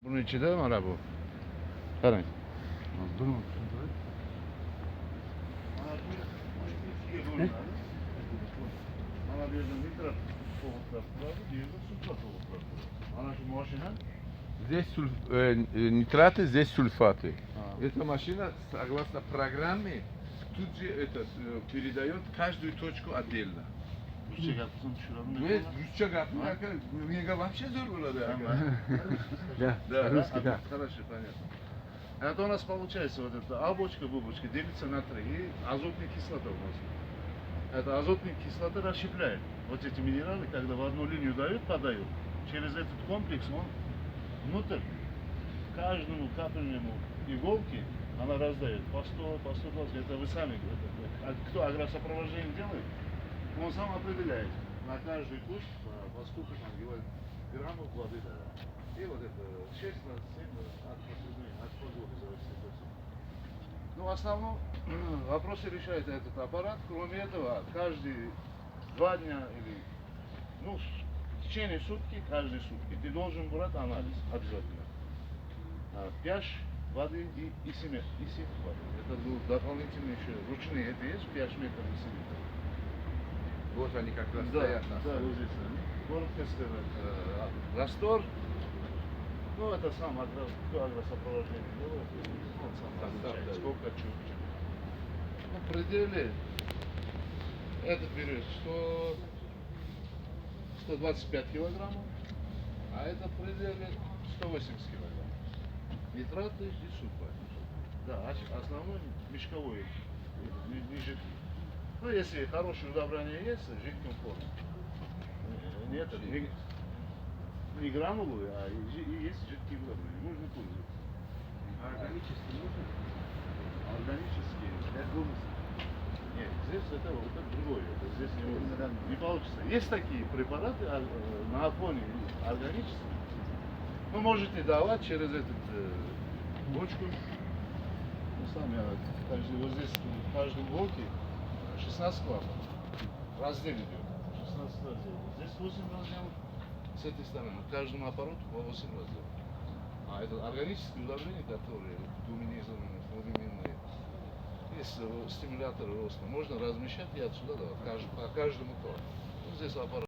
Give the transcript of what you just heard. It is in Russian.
Bunun içi de var bu. Qarang. Mana bu yerda nitrat to'g'ritlab turadi, bu yerda sulfat to'g'ritlab turadi. Mana shu mashina Здесь нитраты, здесь сульфаты. Эта машина, согласно программе, тут же передает каждую точку отдельно. ruscha gapni tushunaman. Вы русча гапни, мне вообще зор было, да. Да, русский, да. Хорошо, понятно. Это у нас получается вот эта обочка-бубочка делится на три, и азотная кислота у нас. Это азотная кислота расщепляет вот эти минералы, когда в одну линию подают, через этот комплекс он внутрь каждому капельному иголке она раздает по 100, по 120, это вы сами, кто агросопровождение делает, он сам определяет на каждый куст, поскольку там граммов воды, да. И вот это 6 на 7 от погоды зависит. Ну, в основном вопросы решает этот аппарат. Кроме этого, каждые 2 дня или, ну, в течение сутки, каждые сутки, ты должен брать анализ обязательно. pH воды и семя воды. Это дополнительные еще ручные, это есть pH метр и семя. Вот они как раз Да, стоят на да, столе. вот здесь они. Коротко сказать, раствор, ну это сам агросопровождение делает, он сам назначает, сколько чуть. Ну, в пределе, этот берет 125 килограммов, а это в пределе 180 килограммов. Нитраты и сульфаты. Да, основной мешковой, не жидкий. Ну, если хорошее удобрение есть, жидким форме. Нет, не гранулы, а и есть жидкие удобрения. Можно пользоваться. Органически нужно? Органические. Нет, здесь это другое. Здесь не получится. Есть такие препараты на фоне органические. Вы можете давать через этот бочку. Ну, сами, вот здесь в каждом блоке 16 клапанов. Раздел идет. 16 разделов. Здесь 8 разделов. С этой стороны. Каждому аппарату по 8 разделов. А это органические удобрения, которые гуминизованные, флорименные. Есть стимуляторы роста. Можно размещать и отсюда давать. По каждому клапану. Ну, здесь аппарат.